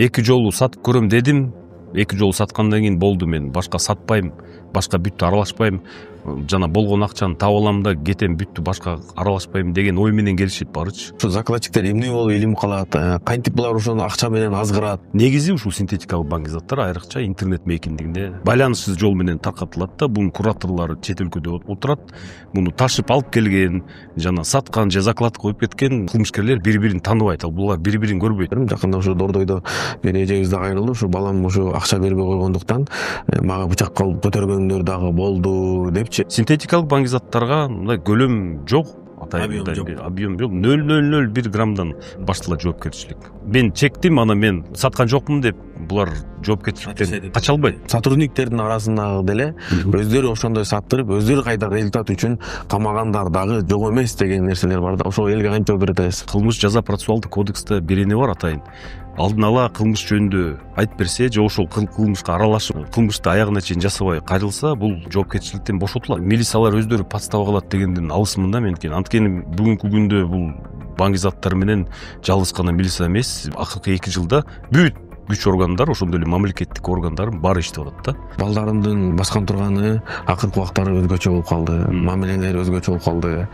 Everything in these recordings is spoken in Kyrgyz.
эки жолу сатып көрөм дедим. Эки жолу саткандан кийин болду, мен башка сатпайм, башка бүттү аралашпайм, жана болгон акчаны таап алам да кетем, бүттү башка аралашпайм деген ой менен келишет баарычы. Ушу закладчиктер эмне болуп илинип калат, кантип булар ошону акча менен азгырат? Негизи ушул синтетикалык баңгизаттар айрыкча интернет мейкиндигинде байланышсыз жол менен таркатылат да. Бунун кураторлору чет өлкөдө отурат. Муну ташып алып келген жана саткан же заклад коюп кеткен кылмышкерлер бири бирин тааныбайт. Булар бири бирин көрбөйт. Жакында ушу Дордойдо менин эжебиз да кайрылды. Ушу балам ушу акча бербей койгондуктан мага бычак кылып көтөргөндөр дагы болду депчи. Синтетикалык баңгизаттарга мындай көлөм жок, объем жок, 0,001 граммдан башталат жоопкерчилик. Мен чектим, ана мен саткан жокмун деп булар жоопкерчиликтен кача албайт. Сотрудниктердин арасындагы деле өздөрү ошондой саттырып, өздөрү кайда результат үчүн камагандар дагы жок эмес деген нерселер бар да. Ошого элге кантип жооп берет атасыз? Кылмыш жаза процессуалдык кодексте бир эне бар атайын. Алдын ала кылмыш жөнүндө айтып берсе же ошол кылмышка аралашып, кылмышты аягына чейин жасабай кайрылса, бул жоопкерчиликтен бошотулат. Милициялар өздөрү подстава кылат дегенден алысмын да мен. Анткени бүгүнкү күндө бул баңгизаттар менен жалгыз гана милиция эмес, акыркы 2 жылда бүт күч органдар, ошондой эле мамлекеттик органдар баары иштеп атат да. Балдарымдын баскан турганы акыркы убактары өзгөчө болуп калды, мамилелери өзгөчө болуп калды.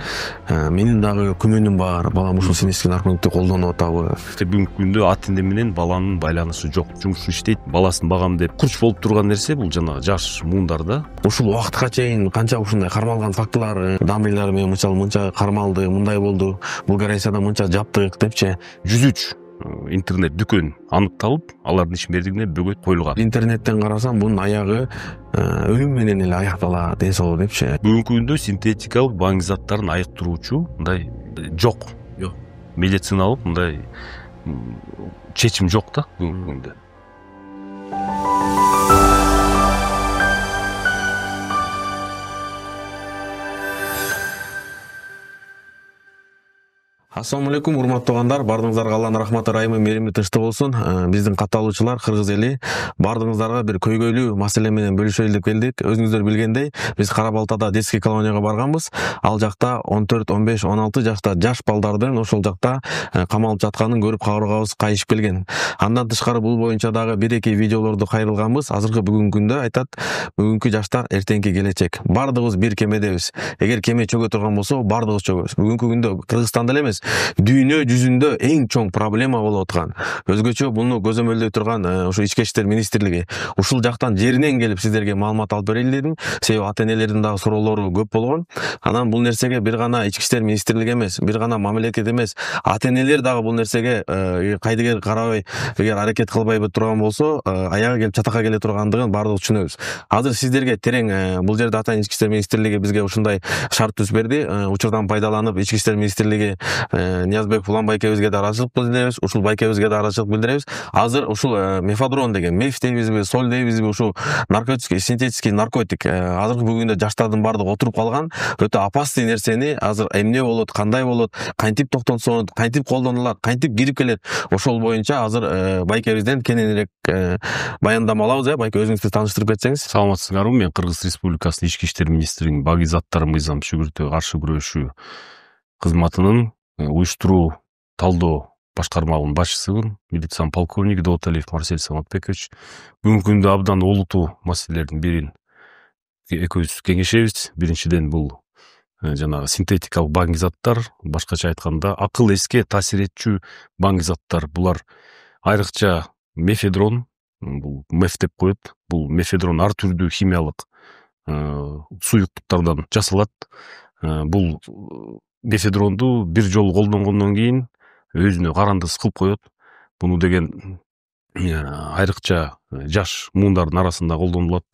Менин дагы күмөнүм бар, балам ушул синтетикалык наркотикти колдонуп атабы? Бүгүнкү күндө ата эне менен баланын байланышы жок. Жумуш иштейт, баласын багам деп курч болуп турган нерсе бул жана жаш муундарда. Ушул убакытка чейин канча ушундай кармалган фактылар, дамыйлар менен мынча кармалды, мындай болду, Булгарияда мынча жаптык депчи. 103 интернет дүкөн аныкталып, алардын ишмердигине бөгөт коюлган. Интернеттен карасам бунун аягы өлүм менен эле аякталат, ден соолук депчи. Бүгүнкү күндө синтетикалык баңгизаттарын айыктыруучу мындай жок. Медициналык мындай чечим жок да бүгүнкү күндө. Ассаламу алейкум, урматтуу угандар, бардыгыңыздарга Алланын рахматы, ырайымы, мерими тынчтык болсун. Биздин катталуучулар кыргыз эли бардыгыңыздарга бир көйгөйлүү маселе менен бөлүшөлү деп келдик. Өзүңүздөр билгендей, биз Кара Балтада детский колонияга барганбыз. Ал жакта 14, 15, 16 жашта жаш балдардын ошол жакта камалып жатканын көрүп кабыргабыз кайышып келген. Андан тышкары бул боюнча дагы 1-2 видеолорду кайрылганбыз. Азыркы бүгүнкү күндө айтат, бүгүнкү жаштар эртеңки келечек. Бардыгыбыз бир кемедебиз. Эгер кеме чөгө турган болсо, бардыгыбыз чөгөбүз. Бүгүнкү күндө Кыргызстанда эле эмес, дүйнө жүзүндө эң чоң проблема болуп аткан. Өзгөчө буну көзөмөлдөй турган ушу Ички иштер министрлиги ушул жактан жеринен келип сиздерге маалымат алып берели дедим. Себеби ата энелердин дагы суроолору көп болгон. Анан бул нерсеге бир гана Ички иштер министрлиги эмес, бир гана мамлекет эмес, ата энелер дагы бул нерсеге кайдыгер карабай, эгер аракет кылбай турган болсо, аягы келип чатакка келе тургандыгын баардыгыбыз түшүнөбүз. Азыр сиздерге терең бул жерде атайын Ички иштер министрлиги бизге ушундай шарт түзүп берди. Учурдан пайдаланып Ички иштер министрлиги Ниязбек Улан байкебизге да ыраазычылык билдиребиз, ушул байкебизге да ыраазычылык билдиребиз. Азыр ушул мефадрон деген, меф дейбизби, соль дейбизби, ушул наркотический, синтетический наркотик азыркы бүгүндө жаштардын баардыгы отуруп калган өтө опасный нерсени азыр эмне болот, кандай болот, кантип токтотсо, кантип колдонулат, кантип кирип келет, ошол боюнча азыр байкебизден кененирээк баяндама алабыз. Байке, өзүңүздү тааныштырып кетсеңиз. Саламатсыздарбы, мен Кыргыз Республикасынын Ички иштер министринин баги заттар мыйзам шүгүртүүгө каршы күрөшүү кызматынын уюштуруу талдоо башкармалыгынын башчысымын. Милициянын полковниги Дооталиев Марсель Саматбекович. Бүгүнкү күндө абдан олутуу маселелердин бирин экөөбүз кеңешебиз. Биринчиден бул жанагы синтетикалык баңгизаттар, башкача айтканда акыл эске таасир этчү баңгизаттар. Булар айрыкча мефедрон, бул меф деп коет. Бул мефедрон ар түрдүү химиялык суюктуктардан жасалат. Бул мефедронду бир жолу колдонгондон кийин өзүнө карандысыз кылып коет. Буну деген айрыкча жаш муундардын арасында колдонулат.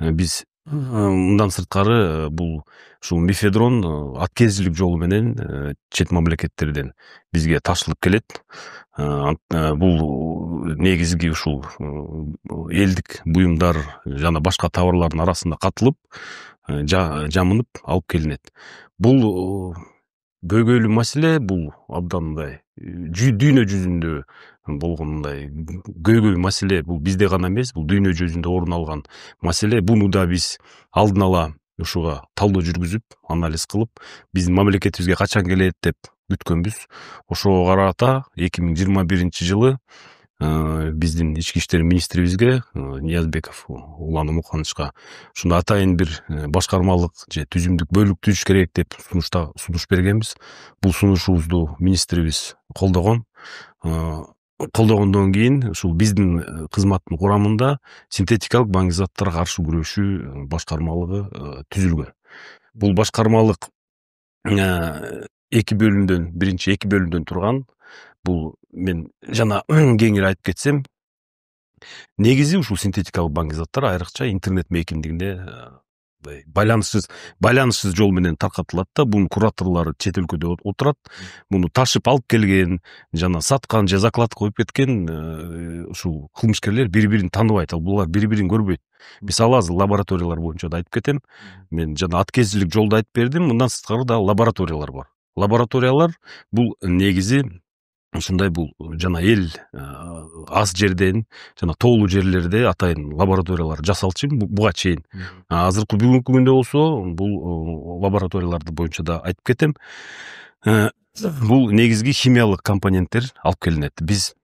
Биз мындан сырткары бул ушул мефедрон откезилик жолу менен чет мамлекеттерден бизге ташылып келет. Бул негизги ушул элдик буюмдар жана башка товарлардын арасында катылып, жамынып алып келинет. Бул көйгөйлүү маселе, бул абдан мындай дүйнө жүзүндө болгон мындай көйгөй маселе. Бул бизде гана эмес, бул дүйнө жүзүндө орун алган маселе. Буну да биз алдын ала ушуга талдоо жүргүзүп, анализ кылып, биздин мамлекетибизге качан келет деп күткөнбүз. Ошого карата 2021 жылы биздин ички иштер министрибизге Ниязбеков Улан Умукхановичка ушундай атайын бир башкармалык же түзүмдүк бөлүк түзүш керек деп сунуш бергенбиз. Бул сунушубузду министрибиз колдогон. Колдогондон кийин ушул биздин кызматтын курамында синтетикалык баңгизаттарга каршы күрөшүү башкармалыгы түзүлгөн. Бул башкармалык биринчи эки бөлүмдөн турган. Бул мен жана кеңири айтып кетсем, негизи ушул синтетикалык баңгизаттар айрыкча интернет мейкиндигинде байланышсыз жол менен таркатылат да. Бунун кураторлору чет өлкөдө отурат. Муну ташып алып келген жана саткан же закладка коюп кеткен ушул кылмышкерлер бири-бирин тааныбайт. Булар бири-бирин көрбөйт. Мисалы азыр лабораториялар боюнча да айтып кетем. Мен жана аткезчилик жолду айтып бердим. Мындан сырткары да лабораториялар бар. Лабораториялар бул негизи ушундай бул жана эл аз жерден жана тоолуу жерлерде атайын лабораториялар жасалчу буга чейин. Азыркы бүгүнкү күндө болсо бул лабораторияларды боюнча да айтып кетем. Бул негизги химиялык компоненттер алып келинет. Биз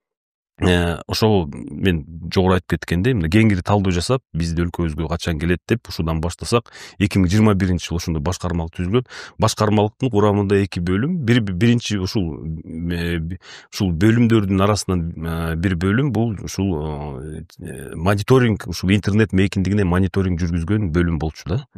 ошол мен жогору айтып кеткендей, кеңири талдоо жасап, биздин өлкөбүзгө качан келет деп ушудан баштасак, 2021-жылы ошондой башкармалык түзүлгөн. Башкармалыктын курамында эки бөлүм. Биринчи ушул бөлүмдөрдүн арасынан бир бөлүм бул ушул мониторинг, ушул интернет мейкиндигине мониторинг жүргүзгөн бөлүм болчу да.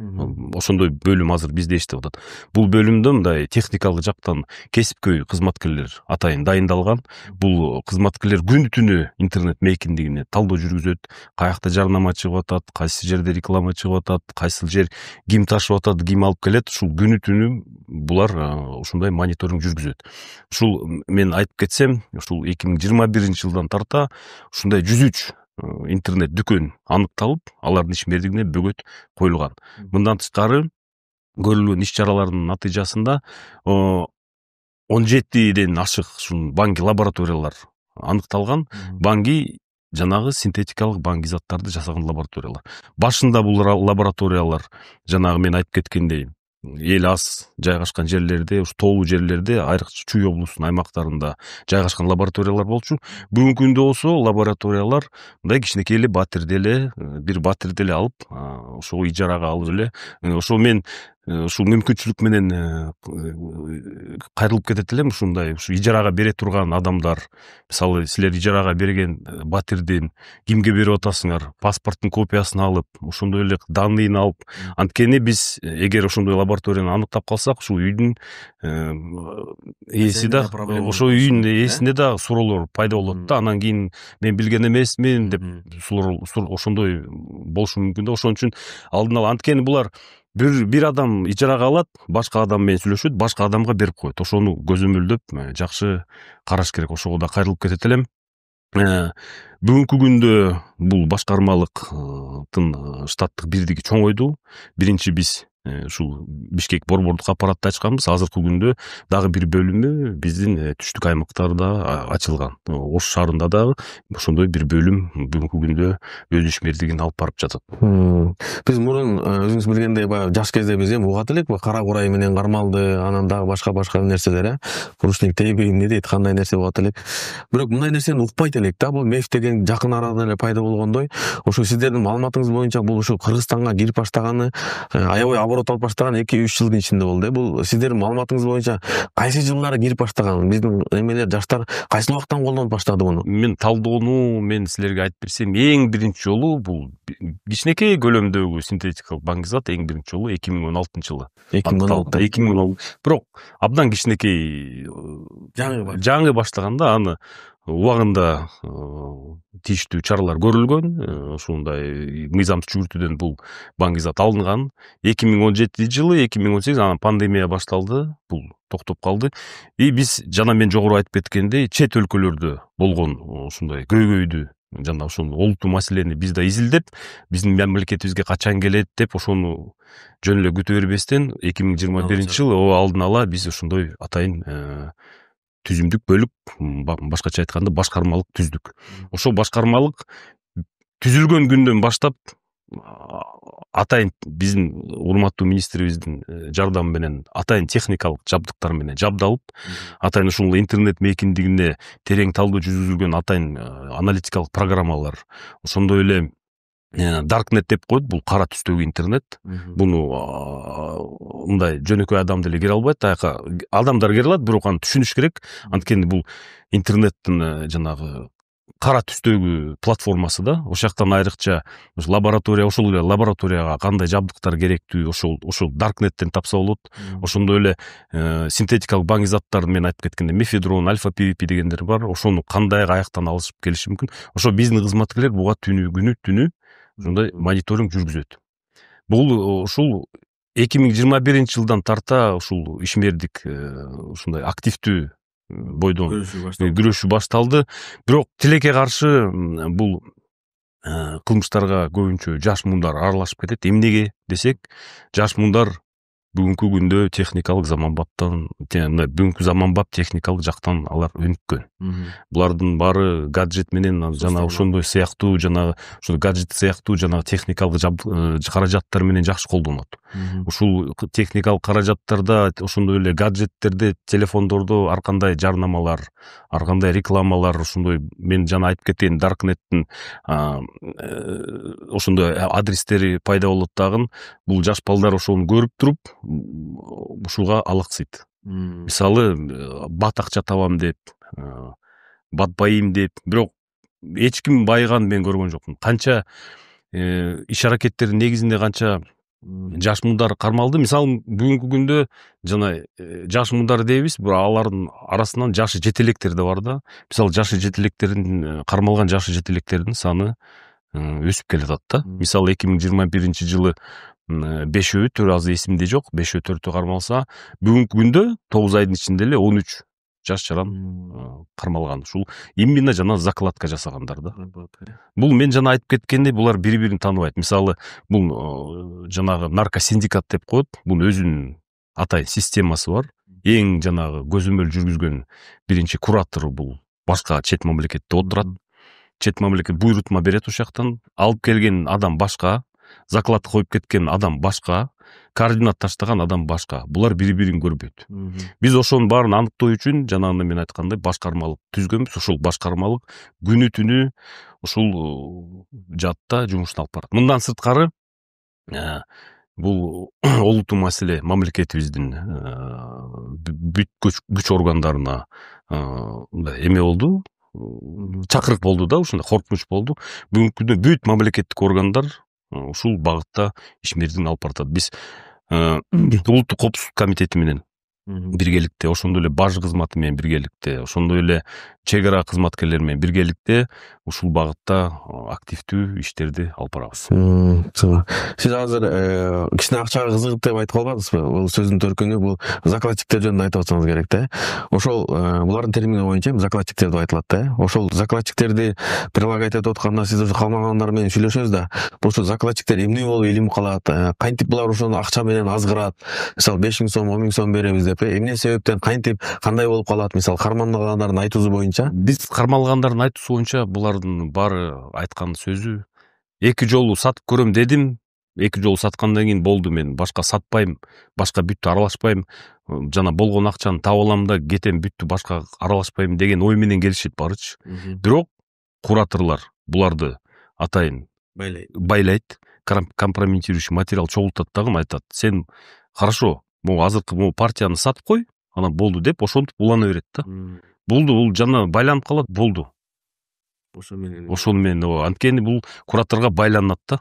Ошондой бөлүм азыр бизде иштеп атат. Бул бөлүмдө мындай техникалык жактан кесипкөй кызматкерлер атайын дайындалган. Бул кызматкерлер түнү интернет мейкиндигине талдоо жүргүзөт. Каякта жарнама чыгып атат, кайсы жерде реклама чыгып атат, кайсы жер ким ташып атат, ким алып келет. Ушул күнү түнү булар ушундай мониторинг жүргүзөт. Ушул мен айтып кетсем, ушул 2021-жылдан тарта ушундай 103 интернет дүкөн аныкталып, алардын ишмердигине бөгөт коюлган. Мындан тышкары көрүлгөн иш-чаралардын натыйжасында 17ден ашык ушул баңги лабораториялар аныкталган. Баңги жанагы синтетикалык баңгизаттарды жасаган лабораториялар. Башында бул лабораториялар жанагы мен айтып кеткендей эл аз жайгашкан жерлерде, ушу тоолуу жерлерде, айрыкча Чүй облусунун аймактарында жайгашкан лабораториялар болчу. Бүгүнкү күндө болсо лабораториялар мындай кичинекей эле бир батирди эле алып, ошого ижарага алып эле, ошо мен ушул мүмкүнчүлүк менен кайрылып кетет элем. Ушундай ижарага бере турган адамдар, мисалы силер ижарага берген батирдин кимге берип атасыңар, паспорттун копиясын алып, ошондой эле данныйын алып, анткени биз эгер ошондой лабораторияны аныктап калсак, ушул үйдүн ээси да, ошол үйдүн ээсинде да суроолор пайда болот да. Анан кийин мен билген эмесмин деп ошондой болушу мүмкүн да. Ошон үчүн алдын ала, анткени булар бир адам ижарага алат, башка адам менен сүйлөшөт, башка адамга берип коет. Ошону көзөмөлдөп жакшы караш керек. Ошого да кайрылып кетет элем. Бүгүнкү күндө бул башкармалыктын штаттык бирдиги чоңойду. Биринчи биз ушул Бишкек борбордук аппаратты ачканбыз. Азыркы күндө дагы бир бөлүмү биздин түштүк аймактарда ачылган. Ош шаарында дагы ошондой бир бөлүм бүгүнкү күндө өз ишмердигин алып барып жатат. Биз мурун өзүңүз билгендей баягы жаш кезде биз угат элек, кара курай менен кармалды, анан дагы башка нерселер, Рушник тейби эмне дейт, кандай нерсе угат элек. Бирок мындай нерсени укпайт элек да. Бул меф деген жакын арада эле пайда болгондой. Ошо сиздердин маалыматыңыз боюнча бул ушу Кыргызстанга кирип баштаганы аябай оборот алып баштаган 2-3 жылдын ичинде болду. Бул сиздердин маалыматыңыз боюнча кайсы жылдары кирип баштаган? Биздин эмелер, жаштар кайсы убактан колдонуп баштады буну? Мен талдоону силерге айтып берсем, эң биринчи жолу бул кичинекей көлөмдөгү синтетикалык баңгизат эң биринчи жолу 2016-жылы. 2016. Бирок абдан кичинекей жаңы баштаганда аны убагында тийиштүү чаралар көрүлгөн. Ушундай мыйзамсыз жүгүртүүдөн бул баңгизат алынган. 2017-жылы, 2018 анан пандемия башталды. Бул токтоп калды. Биз жана мен жогору айтып кеткендей, чет өлкөлөрдө болгон ушундай көйгөйдү, жана ошол олуттуу маселени биз да изилдеп, биздин мамлекетибизге качан келет деп ошону жөн эле күтө бербестен 2021-жылы алдын ала биз ошондой атайын түзүмдүк бөлүк, башкача айтканда башкармалык түздүк. Ошол башкармалык түзүлгөн күндөн баштап атайын биздин урматтуу министрибиздин жардамы менен атайын техникалык жабдыктар менен жабдалып, атайын ушул интернет мейкиндигине терең талдоо жүргүзүлгөн атайын аналитикалык программалар, ошондой эле Darknet деп коет, бул кара түстөгү интернет. Буну мындай жөнөкөй адам деле кире албайт, аяка адамдар кире алат, бирок аны түшүнүш керек. Анткени бул интернеттин жанагы кара түстөгү платформасы да. Ошол жактан айрыкча лаборатория, ошол эле лабораторияга кандай жабдыктар керектүү, ошол Darknet'тен тапса болот. Ошондой эле синтетикалык баңги заттарды мен айтып кеткенде мефедрон, альфа PVP дегендер бар. Ошону кандай каяктан алышып келиши мүмкүн. Ошо биздин кызматкерлер буга күнү түнү ушундай мониторинг жүргүзөт. Бул ушул 2021 жылдан тарта ушул ишмердик ушундай активдүү бойдон күрөшүү башталды. Бирок тилекке каршы бул кылмыштарга көбүнчө жаш муундар аралашып кетет. Эмнеге десек, жаш муундар бүгүнкү күндө техникалык заманбаптан, бүгүнкү заманбап техникалык жактан алар өнүккөн. Булардын баары гаджет менен жана ошондой сыяктуу жана ошол гаджет сыяктуу жана техникалык каражаттар менен жакшы колдонот. Ушул техникалык каражаттарда, ошондой эле гаджеттерде, телефондордо ар кандай жарнамалар, ар кандай рекламалар, ошондой мен жана айтып кеткен Darknet'тин ошондой адрестери пайда болот дагы. Бул жаш балдар ошону көрүп туруп ушуга алаксыйт. Мисалы, бат акча табам деп, бат байыйм деп, бирок эч ким байыган мен көргөн жокмун. Канча иш аракеттердин негизинде канча жаш муундар кармалды. Мисалы, бүгүнкү күндө жана жаш муундар дейбиз, бирок алардын арасынан жашы жетелектер да бар да. Мисалы, жашы жетелектердин кармалган жашы жетелектердин саны өсүп келатат да. Мисалы, 2021 жылы 5-4 азыр эсимде жок, 5-4 кармалса, бүгүнкү күндө 9 айдын ичинде эле 13 жаш жаран кармалган. Ушул именно жана закладка жасагандар да. Бул мен жана айтып кеткендей, булар бири-бирин тааныбайт. Мисалы, бул жанагы наркосиндикат деп коет. Бунун өзүнүн атайын системасы бар. Эң жанагы көзөмөл жүргүзгөн биринчи куратор бул башка чет мамлекетте отурат. Чет мамлекет буйрутма берет, ошол жактан алып келген адам башка, заклад коюп кеткен адам башка, координат таштаган адам башка. Булар бири-бирин көрбөйт. Биз ошонун баарын аныктоо үчүн жанагында мен айткандай башкармалык түзгөнбүз. Ошол башкармалык күнү түнү ушул жадта жумушун алып барат. Мындан сырткары бул олуттуу маселе мамлекетибиздин бүт күч органдарына эме болду, чакырык болду да, ушундай коркунуч болду. Бүгүнкү күндө бүт мамлекеттик органдар ушул багытта ишмердин алып баратат. Биз улуттук коопсуздук комитети менен биргеликте, ошондой эле баж кызматы менен биргеликте, ошондой эле чек ара кызматкерлери менен биргеликте ушул багытта активдүү иштерди алып барабыз. Сиз азыр кичине акчага кызыгып деп айтып калбадыңызбы? Бул сөздүн төркүнү бул закладчиктер жөнүндө айтып атсаңыз керек да. Ошол булардын термини боюнча закладчиктер деп айтылат да. Ошол закладчиктерди прилагать этип атканда сиз ошо калмагандар менен сүйлөшөсүз да. Бул закладчиктер эмне болуп илим калат? Кантип булар ошону акча менен азгырат? Мисалы 5 000 сом, 10 000 сом беребиз деп, эмне себептен, кантип, кандай болуп калат? Мисалы кармалгандардын айтуусу боюнча. Биз кармалгандардын айтуусу боюнча булардын баары айткан сөзү, 2 жолу сатып көрөм дедим, 2 жолу саткандан кийин болду, мен башка сатпайм, башка бүттү аралашпайм, жана болгон акчаны таап алам да кетем, бүттү башка аралашпайм деген ой менен келишет баарычы. Бирок кураторлор буларды атайын байлайт, компрометирующий материал чогултат дагы, айтат: сен хорошо, могу азыркы могу партияны сатып кой, анан болду деп ошентип улана берет да. Болду, бул жана байланып калат, болду. Ошону менен анткени бул кураторго байланат да.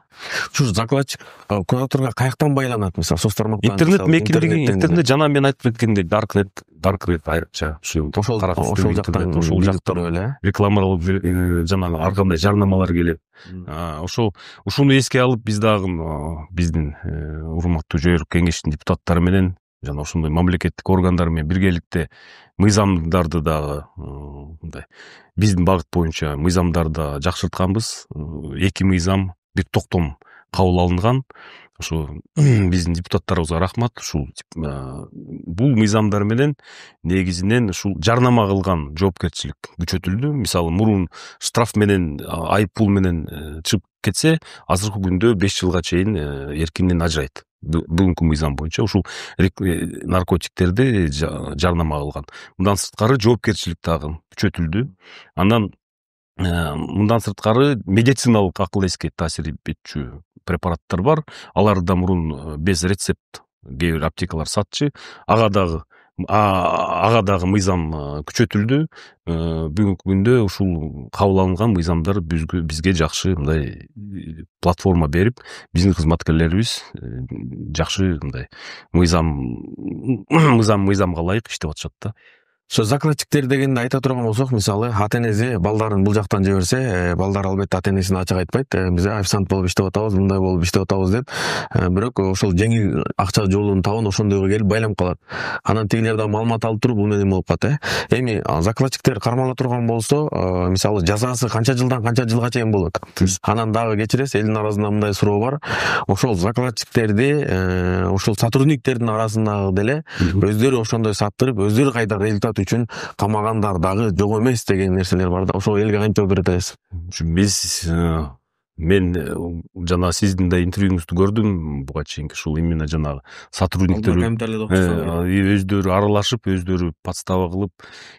Ушу закладчик кураторго каяктан байланат? Мисалы, соцтармактан, интернет мекиндеги, интернет жана мен айтып кеткендей Darknet айрыкча ошол жактан ошол жактан эле рекламалык жана ар кандай жарнамалар келет. Ушуну эске алып биз дагы биздин урматтуу жогорку кеңештин депутаттары менен жана ошондой мамлекеттик органдар менен биргеликте мыйзамдарды дагы мындай биздин багыт боюнча мыйзамдарды жакшыртканбыз. 2 мыйзам, 1 токтом кабыл алынган. Ошо биздин депутаттарыбызга рахмат. Ушул бул мыйзамдар менен негизинен ушул жарнама кылган жоопкерчилик күчөтүлдү. Мисалы, мурун штраф менен, айып пул менен чыгып кетсе азыркы күндө 5 жылга чейин эркинден ажырайт. Бүгүнкү мыйзам боюнча ушул наркотиктерди жарнама кылган. Мындан сырткары жоопкерчилик дагы күчөтүлдү. Андан мындан сырткары медициналык акыл эске таасир этчү препараттар бар. Аларды да мурун без рецепт кээ бир аптекалар сатчу. Ага дагы мыйзам күчөтүлдү. Бүгүнкү күндө ушул кабыл алынган мыйзамдар бизге жакшы мындай платформа берип, биздин кызматкерлерибиз жакшы мындай мыйзамга ылайык иштеп атышат да. Ошо закладчиктер дегенди айта турган болсок, мисалы ата энеси балдарын бул жактан жиберсе, балдар албетте ата энесине ачык айтпайт. Биз официант болуп иштеп атабыз, мындай болуп иштеп атабыз деп. Бирок ошол жеңил акча жолун табын ошондойго келип байланып калат. Анан тигилер да маалымат алып туруп бул менен болуп калат. Эми закладчиктер кармала турган болсо, мисалы жазасы канча жылдан канча жылга чейин болот. Анан дагы кечиресиз, элдин арасында мындай суроо бар. Ошол закладчиктерди, ошол сотрудниктердин арасындагы деле өздөрү ошондой саттырып, өздөрү кайда результат үчүн камагандар дагы жок эмес деген нерселер бар да. Ошого элге кантип жооп берет? Мен жана сиздин да интервьюңузду көрдүм буга чейинки, ушул именно жанагы сотрудниктер өздөрү аралашып, өздөрү подстава кылып,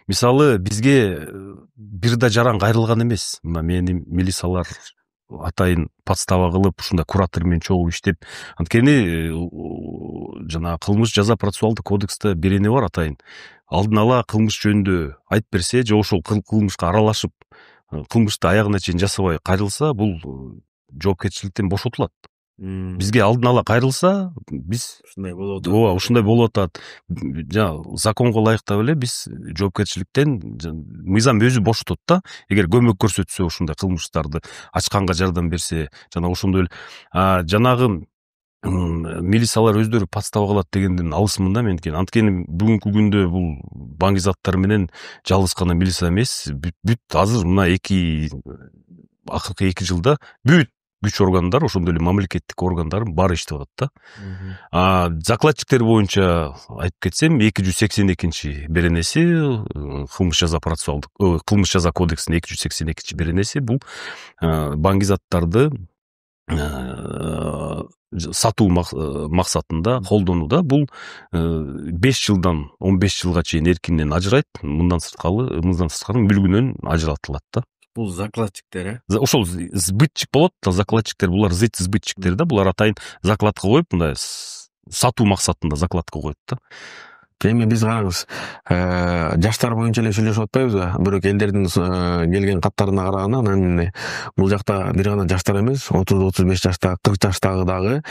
мисалы бизге бир да жаран кайрылган эмес. Мына менин милициялар атайын подстава кылып, ушундай куратор менен чогуу иштеп, анткени жана кылмыш жаза процессуалдык кодексте берене бар атайын. Алдын ала кылмыш жөнүндө айтып берсе, же ошол кылмышка аралашып, кылмышты аягына чейин жасабай кайрылса, бул жоопкерчиликтен бошотулат. Бизге алдын ала кайрылса, биз ушундай болуп атат. Законго ылайыктап эле биз жоопкерчиликтен мыйзам өзү бошотот да. Эгер көмөк көрсөтсө, ушундай кылмыштарды ачканга жардам берсе, жана ошондой эле жанагы милициялар өздөрү подстава кылат дегенден алысмын да мен. Анткени бүгүнкү күндө бул баңгизаттар менен жалгыз гана милиция эмес, бүт азыр мына акыркы 2 жылда бүт күч органдар, ошондой эле мамлекеттик органдар баары иштеп атат да. Закладчиктер боюнча айтып кетсем, 282 беренеси кылмыш жаза процессуалдык, кылмыш жаза кодексинин 282 беренеси бул баңгизаттарды сатуу максатында колдонууда. Бул 5 жылдан 15 жылга чейин эркинден ажырайт. Мындан сырткары мүлгүнөн ажыратылат да. Бул закладчиктер, ошол сбытчик болот. Закладчиктер булар сбытчиктер да. Булар атайын закладка коюп, мындай сатуу максатында закладка коет да. Эми биз караңыз, жаштар боюнча эле сүйлөшүп атпайбызбы? Бирок элдердин келген каттарына караганда, анан бул жакта бир гана жаштар эмес, 30-35 жашта, 40 жаштагы дагы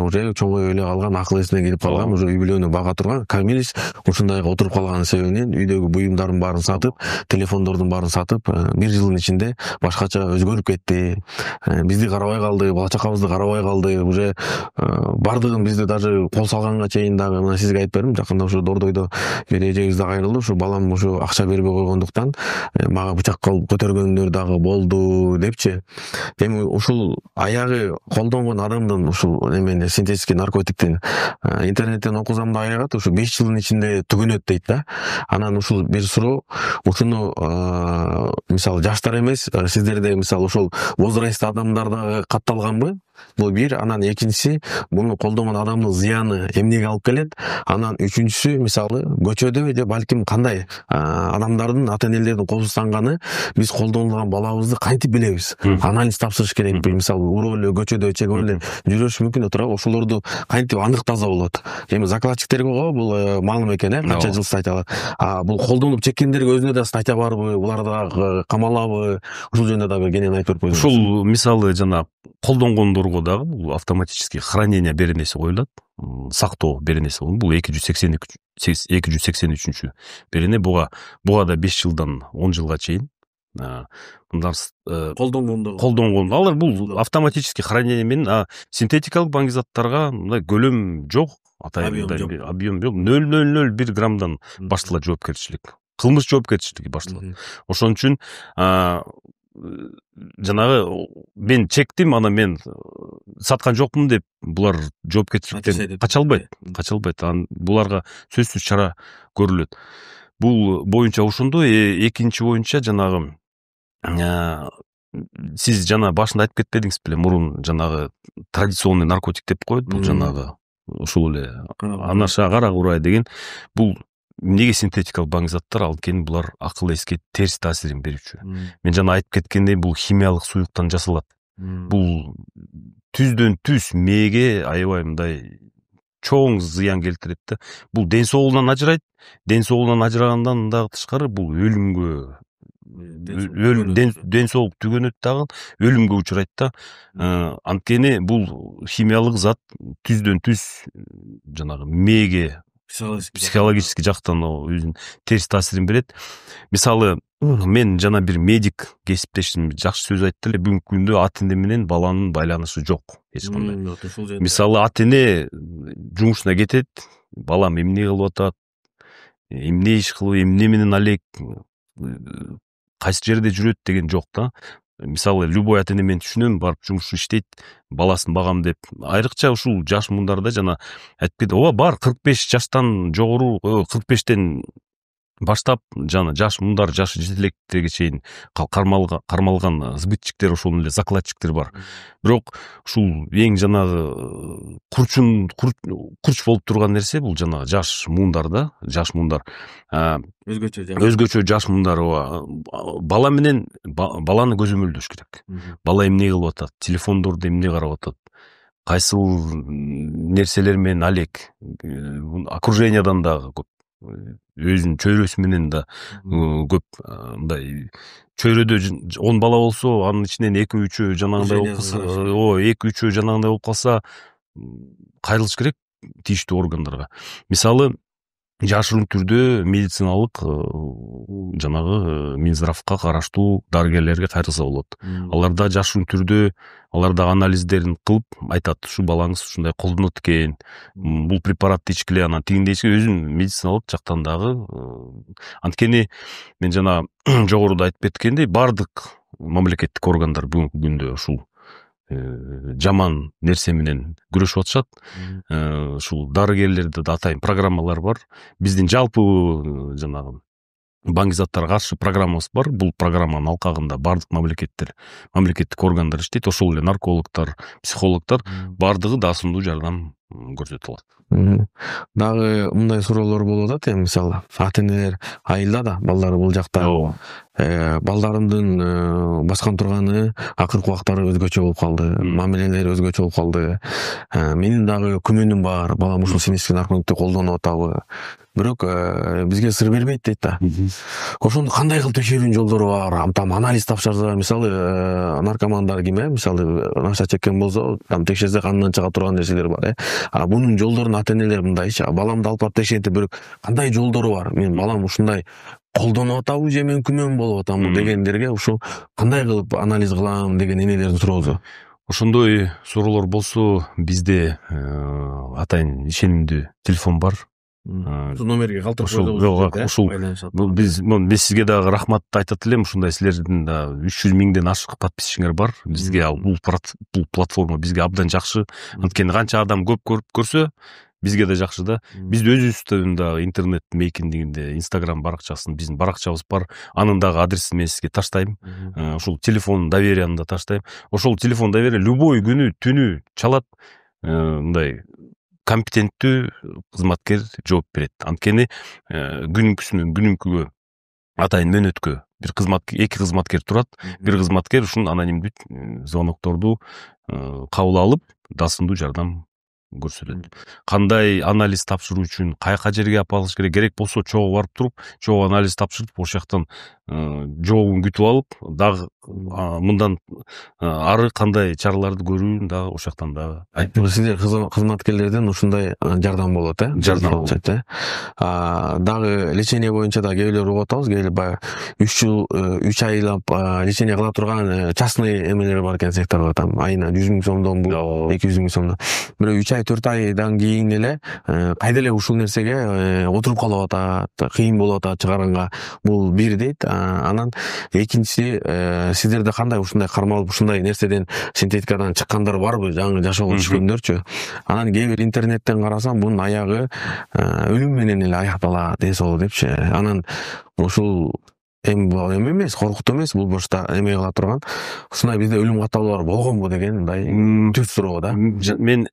уже чоңоюп эле калган, акыл эсине келип калган, уже үй бүлөнү бага турган камилис ушундайга отуруп калган себебинен үйдөгү буюмдардын баарын сатып, телефондордун баарын сатып, 1 жылдын ичинде башкача өзгөрүп кетти. Бизди карабай калды, бала чакабызды карабай калды. Уже бардыгын бизди даже кол салганга чейин дагы, мына сизге айтып бердим, жакында ушу Дордойдо бир эжебиз да кайрылды. Ушу балам ушу акча бербей койгондуктан мага бычак кылып көтөргөндөр дагы болду депчи. Эми ушул аягы колдонгон адамдын ушул эмени синтетический наркотиктин интернеттен окусам да аягат ушу 5 жылдын ичинде түгөнөт дейт да. Анан ушул бир суроо, ушуну мисалы жаштар эмес, сиздерде мисалы ушул возрастты адамдар дагы катталганбы? Бул бир. Анан экинчиси, муну колдонгон адамдын зыяны эмнеге алып келет? Анан үчүнчүсү, мисалы көчөдө же балким кандай адамдардын, ата энелердин колсузтанганы биз колдонулган балабызды кантип билебиз? Анализ тапшырыш керекпи? Мисалы уруп эле көчөдө чегип эле жүрүш мүмкүн турат, ошолорду кантип анык таза болот? Эми закладчиктерге бул маалым экен, канча жыл статья. Бул колдонуп чеккендерге өзүнө да статья барбы? Булар да камалабы? Ушул жөнүндө да бир кенен айтып берип койсоңуз. Ушул мисалы жана колдонгондорго дагы бул автоматически хранение беренеси коюлат. Сактоо беренеси. Бул 283 берене. Буга да 5 жылдан 10 жылга чейин колдонгон. Алар бул автоматически хранение менен синтетикалык баңгизаттарга мындай көлөм жок, объем жок. 0,001 граммдан башталат жоопкерчилик. Кылмыш жоопкерчилиги башталат. Ошон үчүн жанагы мен чектим, ана мен саткан жокмун деп булар жоопкерчиликтен кача албайт. Буларга сөзсүз чара көрүлөт. Бул боюнча ошондой. Экинчи боюнча жанагы сиз жана башында айтып кетпедиңиз беле, мурун жанагы традиционный наркотик деп коет, бул жанагы ушул эле анаша, кара курай деген. Бул эмнеге синтетикалык баңги заттар? Анткени булар акыл эске терс таасирин берүүчү. Мен жана айтып кеткендей, бул химиялык суюктан жасалат. Бул түздөн түз мээге аябай мындай чоң зыян келтирет да. Бул ден соолугунан ажырайт. Ден соолугунан ажырагандан дагы тышкары бул өлүмгө, ден соолук түгөнөт дагы, өлүмгө учурайт да. Анткени бул химиялык зат түздөн түз жанагы мээге психологический жактан өзүнүн терс таасирин берет. Мисалы, мен жана бир медик кесиптешим жакшы сөз айтты эле, бүгүнкү күндө ата эне менен баланын байланышы жок эч кандай. Мисалы, ата эне жумушуна кетет, балам эмне кылып атат, эмне иш кылып, эмне менен алек, кайсы жерде жүрөт деген жок да. Мисалы, любой ата эне мен түшүнөм, барып жумуш иштейт, баласын багам деп. Айрыкча ушул жаш муундарда жана айтып кетти, ооба бар 45 жаштан жогору, 45тен баштап жана жаш муундар, жаш жетелектерге чейин кармалган сбытчиктер, ошол эле закладчиктер бар. Бирок ушул эң жанагы курч болуп турган нерсе бул жанагы жаш муундар да, жаш муундар. Өзгөчө жаш муундар. Бала менен баланы көзөмөлдөш керек. Бала эмне кылып атат, телефондорду эмне карап атат, кайсыл нерселер менен алек, окружениядан дагы көп, өзүнүн чөйрөсү менен да көп. Мындай чөйрөдө 10 бала болсо, анын ичинен 2-3 жанагындай болуп калса, 2-3 жанагындай болуп калса, кайрылыш керек тийиштүү органдарга. Мисалы, жашыруун түрдө медициналык жанагы Минздравка караштуу дарыгерлерге кайрылса болот. Аларда жашыруун түрдө аларда анализдерин кылып айтат, ушу балаңыз ушундай колдонот экен, бул препаратты ичкиле, анан тигиндей өзүн медициналык жактан дагы. Анткени мен жана жогоруда айтып кеткендей, бардык мамлекеттик органдар бүгүнкү күндө ушул жаман нерсе менен күрөшүп атышат. Ушул дарыгерлерде да атайын программалар бар. Биздин жалпы жанагы баңги заттарга каршы программабыз бар. Бул программанын алкагында бардык мамлекеттик органдар иштейт. Ошол эле наркологдор, психологдор бардыгы даасындуу жардам көрсөтө алат. Дагы мындай суроолор болуп атат, мисалы, ата энелер айылда да балдары бул жакта, балдарымдын баскан турганы, акыркы убактары өзгөчө болуп калды, мамилелери өзгөчө болуп калды. Менин дагы күмөнүм бар, балам ушул синтетик наркотикти колдонуп атабы. Бирок бизге сыр бербейт дейт да. Ошондо кандай кылып текшерүүнүн жолдору бар? Там анализ тапшырса, мисалы, наркомандар ким, мисалы, наша чеккен болсо, там текшерсе канынан чыга турган нерселер бар, Бунун жолдорун ата энелер мындайчы, баламды алып барып текшертип, бирок кандай жолдору бар? Мен балам ушундай колдонуп атабы же мен күмөн болуп атамбы дегендерге ушу кандай кылып анализ кылам деген энелердин суроосу. Ошондой суроолор болсо, бизде атайын ишенимдүү телефон бар. Ушул номерге калтырып койдуңуз. Биз сизге дагы рахмат айтат элем. Ушундай силердин да 300 миңден ашык подписчиңер бар. Бизге бул платформа бизге абдан жакшы. Анткени канча адам көп көрүп көрсө, бизге да жакшы да. Биз өзүбүздүн дагы интернет мейкиндигинде Instagram баракчасын, биздин баракчабыз бар. Анын дагы адресин мен сизге таштайм. Ошол телефон доверияны да таштайм. Ошол телефон доверие любой күнү түнү чалат. Мындай компетенттүү кызматкер жооп берет. Анткени күнүнкүсүнөн күнүнкүгө атайын мөөнөткө эки кызматкер турат. Бир кызматкер ушул анонимдүү звонокторду кабыл алып, даасындуу жардам көрсөтөт. Кандай анализ тапшыруу үчүн кайка жерге апарылыш керек болсо, чогуу барып туруп, чогуу анализ тапшырып, ошол жактан жообун күтүп алып, дагы мындан ары кандай чараларды көрүүнү дагы ошол жактан дагы айтып. Сиздер кызматкерлерден ушундай жардам болот, Жардам болот. Дагы лечение боюнча да кээ угуп атабыз, кээ баягы 3 айлап лечение кыла турган частный эмелер бар экен, секторго, там айына 100 миң сомдон, 200 миң сомдон. Бирок 3 ай 4 айдан кийин эле кайда эле ушул нерсеге отуруп калып атат, кыйын болуп атат чыгаранга. Бул бир дейт. Анан экинчиси, сиздерде кандай ушундай кармалып, ушундай нерседен, синтетикадан чыккандар барбы, жаңы жашоого түшкөндөрчү? Анан кээ бир интернеттен карасам, бунун аягы өлүм менен эле аякталат, ден соолук депчи. Анан ушул эми бул эме эмес, коркутуу эмес, бул башта эме кыла турган. Ушундай бизде өлүм катталуулар болгонбу деген мындай түп суроо да. Мен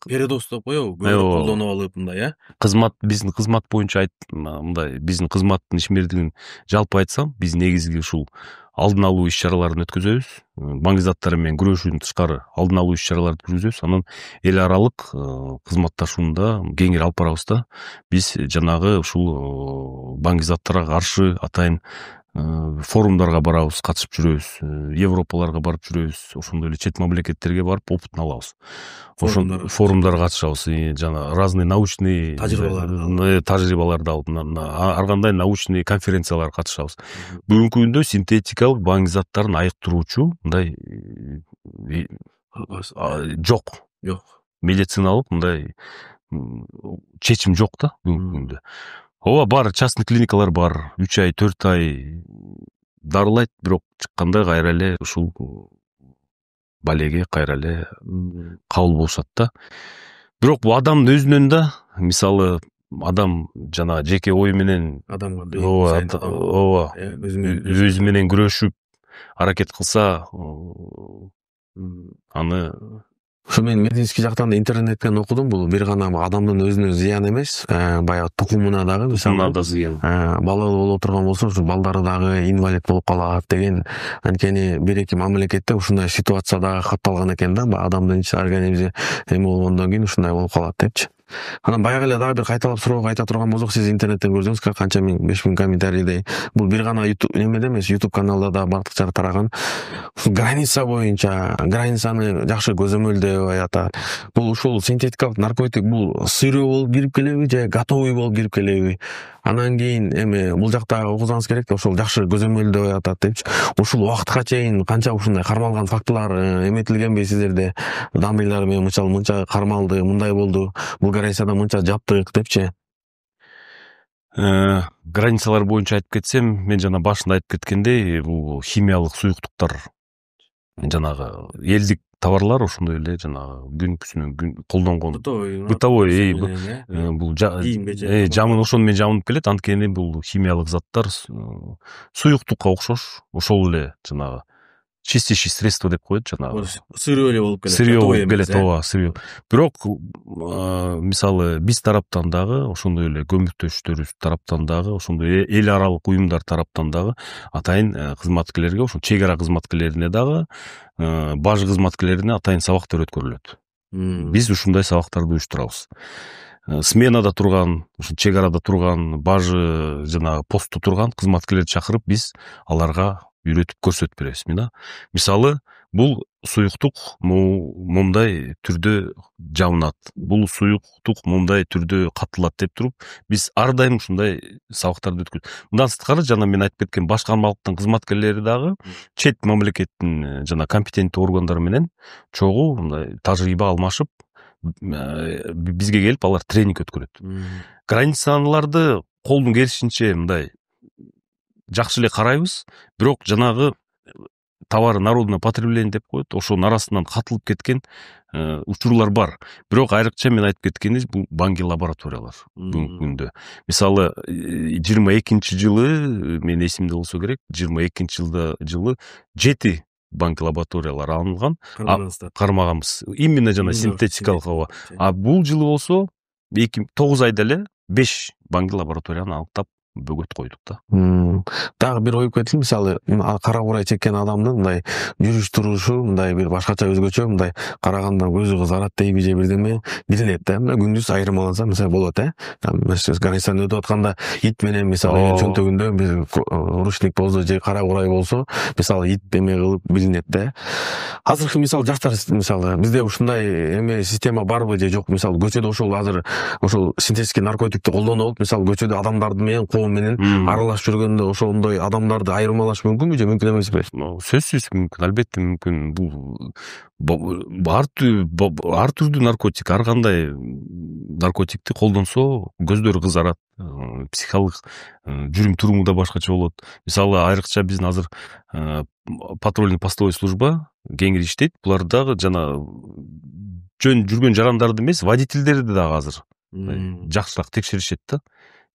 Передоз деп коебу, көбүрөөк колдонуп алып мындай, кызмат, биздин кызмат боюнча мындай биздин кызматтын ишмердигин жалпы айтсам, биз негизги ушул алдын алуу иш чараларын өткөзөбүз. Баңги заттар менен күрөшүүдөн тышкары алдын алуу иш чараларды жүргүзөбүз. Анан эл аралык кызматташуунда кеңири алып барабыз да. Биз жанагы ушул баңги заттарга каршы атайын форумдарга барабыз, катышып жүрөбүз, Европаларга барып жүрөбүз, ошондой эле чет мамлекеттерге барып опытын алабыз. Ошол форумдарга катышабыз, жана разный научный тажрыйбаларды алып, ар кандай научный конференцияларга катышабыз. Бүгүнкү күндө синтетикалык баңги заттарын айыктыруучу мындай жок. Медициналык мындай чечим жок да бүгүнкү күндө. Ооба, бар, частный клиникалар бар. 3 ай, 4 ай дарылайт, бирок чыкканда кайра эле ушул балеге кайра эле кабыл болушат да. Бирок бул адамдын өзүнөн да, мисалы адам жана жеке ою менен ооба өзү менен күрөшүп аракет кылса, аны Ушу мен медицинский жактан да интернеттен окудум, бул бир гана адамдын өзүнө зыян эмес, баягы тукумуна дагы, мисалы зыян. Бала боло турган болсо, ушу балдары дагы инвалид болуп калат деген, анткени бир-эки мамлекетте ушундай ситуация дагы катталган экен да, адамдын ич организми эме болгондон кийин ушундай болуп калат депчи. Анан баягы эле дагы бир кайталап суроого айта турган болсок, сиз интернеттен көрдүңүз, канча миң, 5000 комментарийдей. Бул бир гана немеде эмес, YouTube каналда да бактыкча тараган. Граница боюнча, границаны жакшы көзөмөлдөп аятат. Бул ушул синтетикалык наркотик бул сырьё болуп кирип келеби же готовый болуп кирип келеби? Анан кийин эми бул жакта окусаңыз керек да, ошол жакшы көзөмөлдөп аятат депчи. Ушул убакытка чейин канча ушундай кармалган фактылар эметилгенби сиздерде? Дамыйлар менен мынча кармалды, мындай болду. Бул границада мынча жаптык депчи. Границалар боюнча айтып кетсем, мен жана башында айтып кеткендей, бул химиялык суюктуктар, жанагы элдик товарлар, ошондой эле жанагы күнүгүнүн колдонгон бытовой бул жамын, ошону менен жамынып келет. Анткени бул химиялык заттар суюктукка окшош, ошол эле жанагы чистящий средство деп коет, жанагы сырьё эле болуп келет. Сырьё болуп келет, ооба, сырьё. Бирок мисалы биз тараптан дагы, ошондой эле көмөктөштөрүбүз тараптан дагы, ошондой эл аралык уюмдар тараптан дагы атайын кызматкерлерге, ошо чек ара кызматкерлерине дагы, баж кызматкерлерине атайын сабактар өткөрүлөт. Биз ушундай сабактарды уюштурабыз. Сменада турган, ушу чек арада турган, бажы жанагы постто турган кызматкерлерди чакырып, биз аларга үйрөтүп көрсөтүп беребиз. Мисалы, бул суюктук мындай түрдө жабынат, бул суюктук мындай түрдө катылат деп туруп, биз ар дайым ушундай сабактарды өткөзөбүз. Мындан сырткары, жана мен айтып кеткен баш кармалыктын кызматкерлери дагы чет мамлекеттин жана компетенттүү органдары менен чогуу мындай тажрыйба алмашып, бизге келип алар тренинг өткөрөт. Границаларды колдун келишинче мындай жакшы эле карайбыз, бирок жанагы товары народное потребление деп коет, ошонун арасынан катылып кеткен учурлар бар. Бирок айрыкча мен айтып кеткендей, бул баңги лабораториялар бүгүнкү күндө. Мисалы 22 жылы, мен эсимде болсо керек, 22 жылы 7 баңги лабораториялар алынган, кармаганбыз. Именно жана синтетикалык. А бул жылы болсо 9 айда эле 5 баңги лабораторияны аныктап бөгөт койдук да. Дагы бир оюп кетти, мисалы, кара курай чеккен адамдын мындай жүрүш турушу мындай бир башкача өзгөчө, мындай караганда көзү кызарат дейби же бирдеме билинет да. Күндүз айырмаланса мисалы болот, границаны өтүп атканда ит менен мисалы чөнтөгүндө бир ручник болсо же кара курай болсо, мисалы ит эме кылып билинет да. Азыркы мисалы жаштар, мисалы бизде ушундай эме система барбы же жок? Мисалы көчөдө ошол азыр ошол синтетический наркотикти колдонуп алып, мисалы көчөдө адамдарды менен менен аралашып жүргөндө ошондой адамдарды айырмалаш мүмкүнбү же мүмкүн эмеспи? Сөзсүз мүмкүн, албетте мүмкүн. Бул ар түрдүү наркотик, ар кандай наркотикти колдонсо көздөрү кызарат, психикалык жүрүм туруму да башкача болот. Мисалы, айрыкча биздин азыр патрульный постовой служба кеңири иштейт. Булар дагы жана жөн жүргөн жарандарды эмес, водительдерди дагы азыр жакшыраак текшеришет да.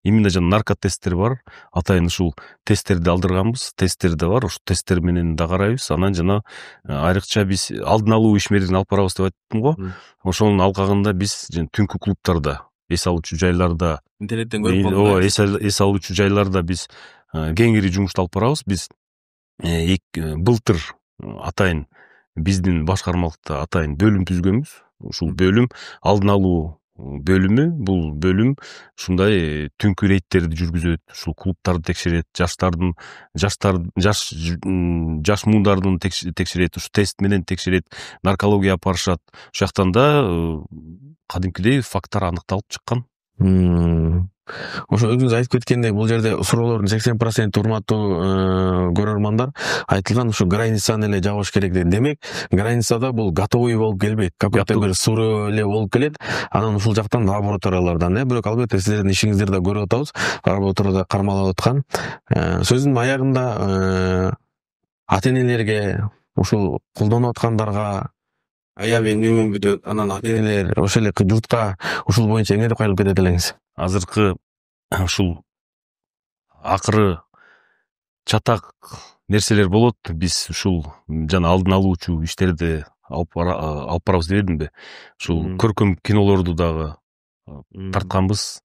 именно жана наркотесттер бар. Атайын ушул тесттерди алдырганбыз, тесттер да бар. Ошол тесттер менен да карайбыз. Анан жана айрыкча биз алдын алуу ишмердигин алып барабыз деп айттым го. Ошонун алкагында биз түнкү клубтарда, эс алуучу жайларда, интернеттен көрүп болдук. эс алуучу жайларда биз кеңири жумушту алып барабыз. Биз былтыр атайын биздин башкармалыкта атайын бөлүм түзгөнбүз. Ушул бөлүм алдын алуу бөлүмү. Бул бөлүм ушундай түнкү рейдтерди жүргүзөт, ушул клубтарды текшерет, жаш муундардын текшерет, ушу тест менен текшерет, наркология алып барышат. Ошол жактан да кадимкидей факттар аныкталып чыккан. Ошо өзүңүз айтып кеткендей, бул жерде суроолордун 80% урматтуу көрөрмандар айтылган ушу границаны эле жабыш керек дейт. Демек, границада бул готовый болуп келбейт. Какой-то бир суроо эле болуп келет. Анан ушул жактан лабораториялардан, бирок албетте сиздердин ишиңиздерди да көрүп атабыз. Лабораторияда кармалып аткан. Сөздүн аягында ата-энелерге, ушул колдонуп аткандарга аябай үнөмөн бүтөт. Анан ата-энелер ошол эле журтка ушул боюнча эмне деп кайрылып кетет элеңиз? Азыркы ушул акыры чатак нерселер болот. Биз ушул жана алдын алуучу иштерди алып барабыз дебедимби? Ушул көркөм кинолорду дагы тартканбыз.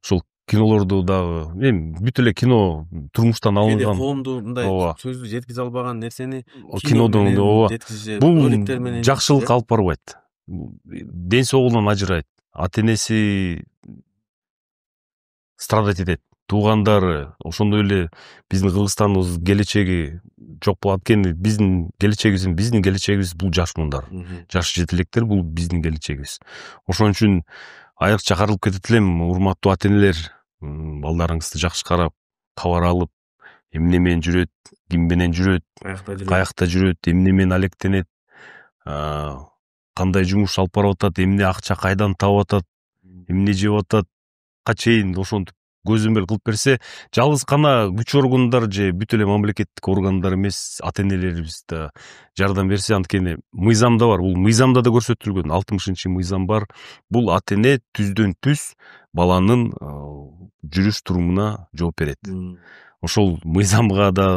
Ушул кинолорду дагы бүт эле кино турмуштан алынган. Коомду мындай сөздү жеткизе албаган нерсени кинодон бул жакшылык алып барбайт. Ден соолугунан ажырайт. Ата-энеси страдать этет. Туугандары, ошондой эле биздин Кыргызстаныбыз келечеги жок болот экен. Биздин келечегибиз бул жаш муундар. Жаш жетелектер бул биздин келечегибиз. Ошон үчүн айрыкча каралып кетет элем, урматтуу ата-энелер, балдарыңызды жакшы карап, кабар алып, эмне менен жүрөт, ким менен жүрөт, каякта жүрөт, эмне менен алектенет, кандай жумуш алып барып атат, эмне акча кайдан таап атат, эмне жеп атат, чейин ошентип көзөмөл кылып берсе, жалгыз гана күч органдар же бүт эле мамлекеттик органдар эмес, ата-энелерибиз да жардам берсе, анткени мыйзамда бар. Бул мыйзамда да көрсөтүлгөн, 60-мыйзам бар. Бул ата-эне түздөн түз баланын жүрүш турумуна жооп берет. Ошол мыйзамга да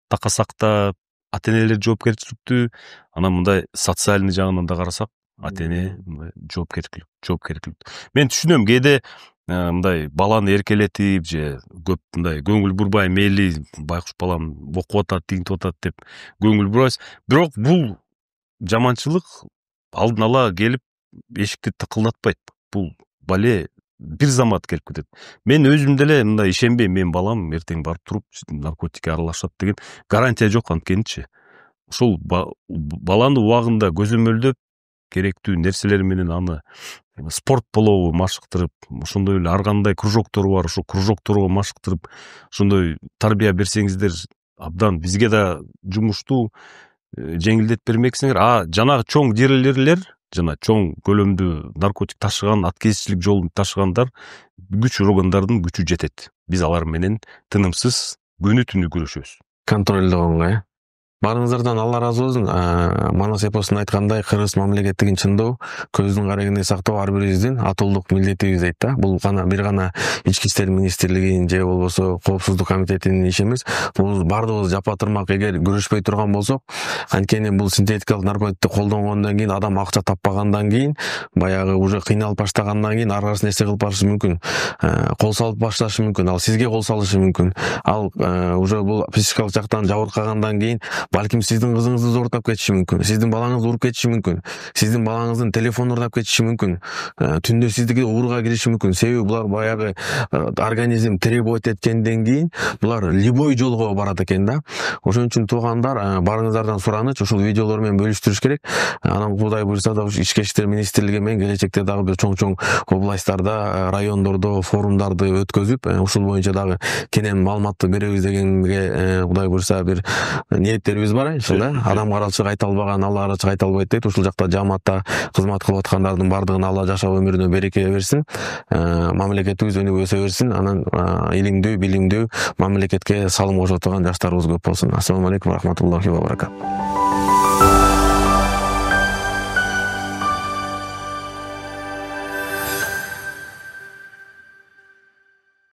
такасак да ата-энелер жоопкерчиликтүү. Анан мындай социальный жагынан да карасак, ата-эне жоопкерчиликтүү. Мен түшүнөм, кээде мындай баланы эркелетип же көп мындай көңүл бурбай, мейли байкуш балам окуп атат, тигинтип атат деп көңүл бурабыз. Бирок бул жаманчылык алдын ала келип эшикти тыкылдатпайт. Бул бале бир замат келип кетет. Мен өзүм деле мындай ишенбейм, мен балам эртең барып туруп наркотикке аралашат деген гарантия жок. Анткеничи ошол баланы убагында көзөмөлдөп, керектүү нерселер менен аны спорт болобу машыктырып, ошондой эле ар кандай кружоктор бар, ошол кружокторго машыктырып, ошондой тарбия берсеңиздер абдан бизге да жумушту жеңилдетип бермексиңер. Жанагы чоң дилерлер, жана чоң көлөмдүү наркотик ташыган, аткезичилик жолун ташыгандар, күч органдардын күчү жетет. Биз алар менен тынымсыз күнү түнү күрөшөбүз. Контролдогонго, Баарыңыздардан Алла разы болсун. Манас эпосунда айткандай, Кыргыз мамлекеттигин чындоо, көздүн карегинде сактоо ар бирибиздин атуулдук милдетибиз дейт да. Бул бир гана Ички иштер министрлигинин же болбосо Коопсуздук комитетинин иши эмес. Бул бардыгыбыз жапа-тырмак эгер күрөшпөй турган болсок, анткени бул синтетикалык наркотикти колдонгондон кийин, адам акча таппагандан кийин, баягы уже кыйналып баштагандан кийин ар кайсы нерсе кылып барышы мүмкүн. Кол салып башташы мүмкүн, ал сизге кол салышы мүмкүн. Ал уже бул психикалык жактан жабыркагандан кийин балким сиздин кызыңызды зордоп кетиши мүмкүн, сиздин балаңызды уруп кетиши мүмкүн, сиздин балаңыздын телефонун уурдап кетиши мүмкүн, түндө сиздики ууруга кириши мүмкүн. Себеби булар баягы организм требовать эткенден кийин булар любой жолго барат экен да. Ошон үчүн туугандар, баарыңыздардан сураныч, ушул видеолор менен бөлүштүрүш керек. Анан Кудай буйрса да Ички иштер министрлиги менен келечекте дагы бир чоң областтарда, райондордо форумдарды өткөзүп, ушул боюнча дагы кенен маалыматты беребиз дегенге Кудай буйрса бир ниеттерибиз бар. Адам каралчы кайта албаган, Алла каралчы кайта албайт дейт. Ушул жакта жамаатта кызмат кылып аткандардын бардыгына Алла жашоо өмүрүнө береке берсин. Мамлекетибиз өнүгүп өсө берсин. Анан илимдүү, билимдүү, мамлекетке салым кошо турган жаштарыбыз көп болсун. Ассаламу алейкум ва рахматуллахи ва баракатух.